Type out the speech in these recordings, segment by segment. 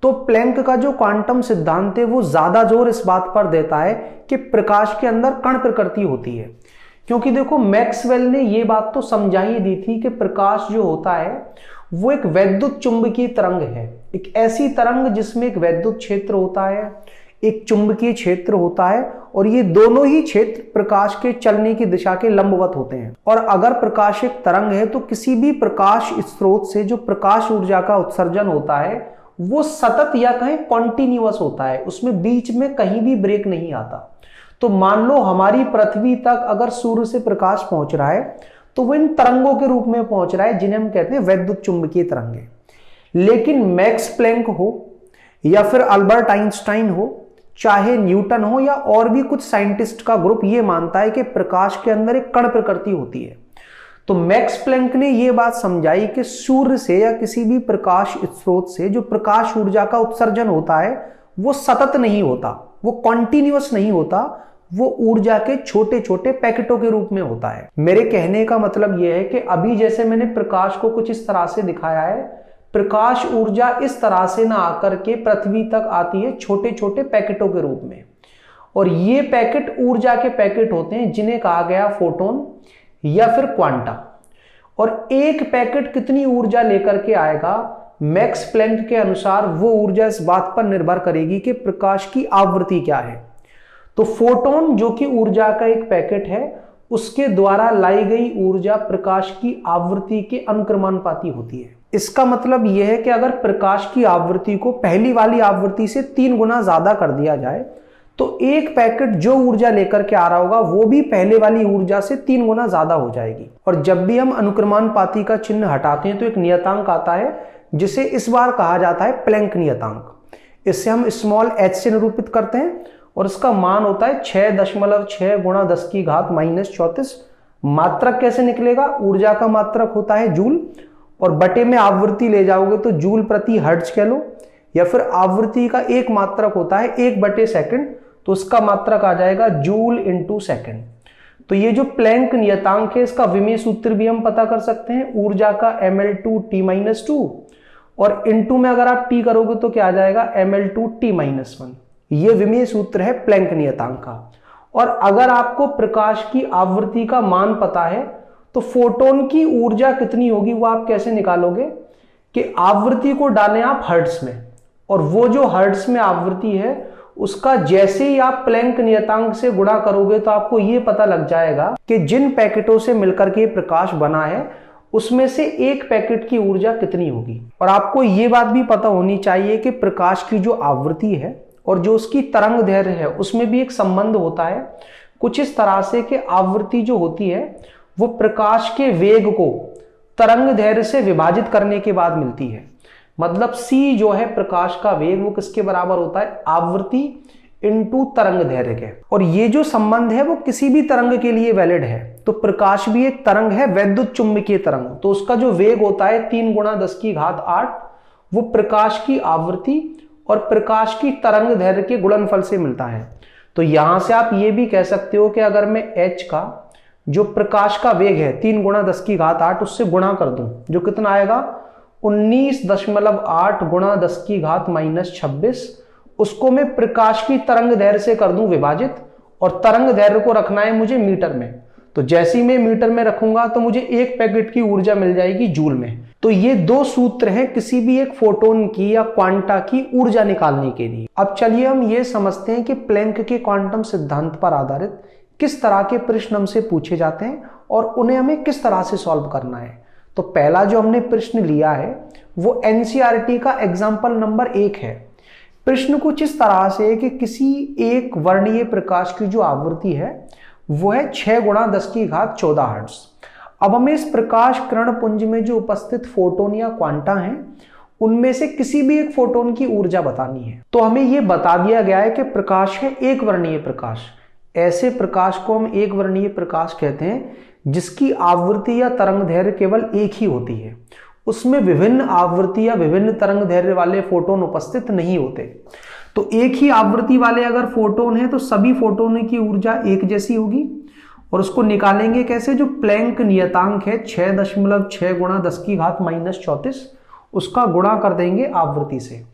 तो प्लैंक का जो क्वांटम सिद्धांत है वो ज्यादा जोर इस बात पर देता है कि प्रकाश के अंदर कण प्रकृति होती है। क्योंकि देखो मैक्सवेल ने ये बात तो समझा ही दी थी कि प्रकाश जो होता है वो एक वैद्युत चुंबकीय तरंग है, एक ऐसी तरंग जिसमें एक वैद्युत क्षेत्र होता है, एक चुंबकीय क्षेत्र होता है, और ये दोनों ही क्षेत्र प्रकाश के चलने की दिशा के लंबवत होते हैं। और अगर प्रकाश एक तरंग है तो किसी भी प्रकाश स्रोत से जो प्रकाश ऊर्जा का उत्सर्जन होता है वो सतत या कहें कॉन्टिन्यूअस होता है, उसमें बीच में कहीं भी ब्रेक नहीं आता। तो मान लो हमारी पृथ्वी तक अगर सूर्य से प्रकाश पहुंच रहा है तो वो इन तरंगों के रूप में पहुंच रहा है जिन्हें हम कहते हैं वैद्युत चुंबकीय तरंगे। लेकिन मैक्स प्लैंक हो या फिर अल्बर्ट आइंस्टाइन हो, चाहे न्यूटन हो या और भी कुछ साइंटिस्ट का ग्रुप ये मानता है कि प्रकाश के अंदर एक कण प्रकृति होती है। तो मैक्स प्लैंक ने यह बात समझाई कि सूर्य से या किसी भी प्रकाश स्रोत से जो प्रकाश ऊर्जा का उत्सर्जन होता है वो सतत नहीं होता, वो कॉन्टिन्यूअस नहीं होता, वो ऊर्जा के छोटे छोटे पैकेटों के रूप में होता है। मेरे कहने का मतलब यह है कि अभी जैसे मैंने प्रकाश को कुछ इस तरह से दिखाया है, प्रकाश ऊर्जा इस तरह से ना आकर के पृथ्वी तक आती है छोटे छोटे पैकेटों के रूप में, और ये पैकेट ऊर्जा के पैकेट होते हैं जिन्हें कहा गया फोटोन या फिर क्वांटा। और एक पैकेट कितनी ऊर्जा लेकर के आएगा, मैक्स प्लैंक के अनुसार वो ऊर्जा इस बात पर निर्भर करेगी कि प्रकाश की आवृत्ति क्या है। तो फोटोन जो कि ऊर्जा का एक पैकेट है, उसके द्वारा लाई गई ऊर्जा प्रकाश की आवृत्ति के अनुक्रमानुपाती होती है। इसका मतलब यह है कि अगर प्रकाश की आवृत्ति को पहली वाली आवृत्ति से 3 गुना ज्यादा कर दिया जाए तो एक पैकेट जो ऊर्जा लेकर के आ रहा होगा वो भी पहले वाली ऊर्जा से 3 गुना ज्यादा हो जाएगी। और जब भी हम अनुक्रमानुपाती का चिन्ह हटाते हैं तो एक नियतांक आता है जिसे इस बार कहा जाता है प्लैंक नियतांक। इससे हम स्मॉल h से निरूपित करते हैं और इसका मान होता है 6.6 गुणा 10 की घात -34। मात्रक कैसे निकलेगा, ऊर्जा का मात्रक होता है जूल, और बटे में आवृत्ति ले जाओगे तो जूल प्रति हर्ट्ज कह लो, या फिर आवृत्ति का एक मात्रक होता है 1/सेकंड, तो उसका मात्रक आ जाएगा जूल इंटू सेकेंड। तो ये जो प्लैंक नियतांक है इसका विमेय सूत्र भी हम पता कर सकते हैं, ऊर्जा का mL2T-2, और इंटू में अगर आप टी करोगे तो क्या आ जाएगा mL2T-1। ये विमेय सूत्र है प्लैंक नियतांक का। और अगर आपको प्रकाश की आवृत्ति का मान पता है तो फोटोन की ऊर्जा कितनी होगी वो आप कैसे निकालोगे कि आवृत्ति को डालें आप हर्ट्ज में, और वो जो हर्ट्ज में आवृत्ति है उसका जैसे ही आप प्लैंक नियतांक से गुणा करोगे तो आपको ये पता लग जाएगा कि जिन पैकेटों से मिलकर के प्रकाश बना है उसमें से एक पैकेट की ऊर्जा कितनी होगी। और आपको ये बात भी पता होनी चाहिए कि प्रकाश की जो आवृत्ति है और जो उसकी तरंग दैर्घ्य है उसमें भी एक संबंध होता है, कुछ इस तरह से कि आवृत्ति जो होती है वो प्रकाश के वेग को तरंग दैर्घ्य से विभाजित करने के बाद मिलती है। मतलब c जो है प्रकाश का वेग वो किसके बराबर होता है, आवृत्ति इंटू तरंग दैर्घ्य के। और ये जो संबंध है वो किसी भी तरंग के लिए वैलिड है। तो प्रकाश भी एक तरंग है, वैद्युत चुंबकीय तरंग, तो उसका जो वेग होता है 3 गुणा 10 की घात 8, वो प्रकाश की आवृत्ति और प्रकाश की तरंग दैर्घ्य के गुणनफल से मिलता है। तो यहां से आप ये भी कह सकते हो कि अगर मैं h का जो प्रकाश का वेग है 3 गुणा 10 की घात 8 उससे गुणा कर दूं, जो कितना आएगा 19.8 गुणा 10 की घात -26, उसको मैं प्रकाश की तरंग दैर्घ्य से कर दूं विभाजित, और तरंग दैर्घ्य को रखना है मुझे मीटर में। तो जैसे ही मैं मीटर में रखूंगा तो मुझे एक पैकेट की ऊर्जा मिल जाएगी जूल में। तो ये 2 सूत्र हैं किसी भी एक फोटोन की या क्वांटा की ऊर्जा निकालने के लिए। अब चलिए हम ये समझते हैं कि प्लैंक के क्वांटम सिद्धांत पर आधारित किस तरह के प्रश्न हमसे पूछे जाते हैं और उन्हें हमें किस तरह से सॉल्व करना है। तो पहला जो हमने प्रश्न लिया है वो एनसीईआरटी का एग्जाम्पल नंबर 1 है। प्रश्न कुछ इस तरह से है कि किसी एक वर्णीय प्रकाश की जो आवृत्ति है वो है 6 गुणा 10 की घात 14 हर्ट्ज। अब हमें इस प्रकाश किरण पुंज में जो उपस्थित फोटोन या क्वांटा हैं उनमें से किसी भी एक फोटोन की ऊर्जा बतानी है। तो हमें यह बता दिया गया है कि प्रकाश है एक वर्णीय प्रकाश। ऐसे प्रकाश को हम एक वर्णीय प्रकाश कहते हैं जिसकी आवृत्ति या तरंग दैर्घ्य केवल एक ही होती है, उसमें विभिन्न आवृत्ति या विभिन्न तरंग दैर्घ्य वाले फोटोन उपस्थित नहीं होते। तो एक ही आवृत्ति वाले अगर फोटोन है तो सभी फोटोन की ऊर्जा एक जैसी होगी, और उसको निकालेंगे कैसे, जो प्लैंक नियतांक है 6.6 गुणा 10 की घात -34 उसका गुणा कर देंगे आवृत्ति से।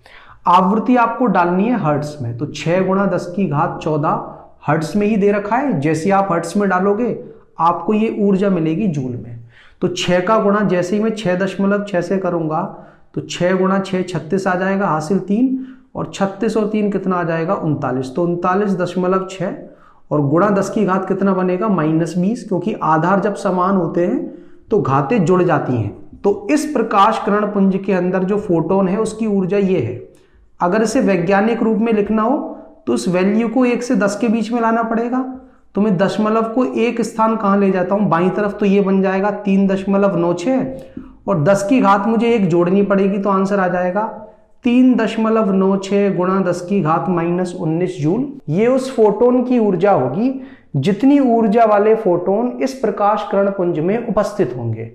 आवृत्ति आपको डालनी है हर्ट्स में, तो 6 गुणा 10 की घात 14 हर्ट्स में ही दे रखा है। जैसे आप हर्ट्स में डालोगे आपको ये ऊर्जा मिलेगी जूल में। तो 6 का गुणा जैसे ही मैं 6.6 से करूंगा तो 6 गुणा 6 36 आ जाएगा, हासिल 3, और 36 और 3 कितना आ जाएगा 39। तो 39.6 और गुणा 10 की घात कितना बनेगा -20, क्योंकि आधार जब समान होते हैं तो घातें जुड़ जाती हैं। तो इस प्रकाश किरण पुंज के अंदर जो फोटोन है उसकी ऊर्जा ये है। अगर इसे वैज्ञानिक रूप में लिखना हो तो उस वैल्यू को 1 से 10 के बीच में लाना पड़ेगा। तो मैं दशमलव को एक स्थान कहां ले जाता हूं, बाईं तरफ, तो ये बन जाएगा 3.96 और 10 की घात मुझे 1 जोड़नी पड़ेगी, तो आंसर आ जाएगा 3.96 गुणा 10 की घात -19 जूल। ये उस फोटोन की ऊर्जा होगी जितनी ऊर्जा वाले फोटोन इस प्रकाश किरण पुंज में उपस्थित होंगे।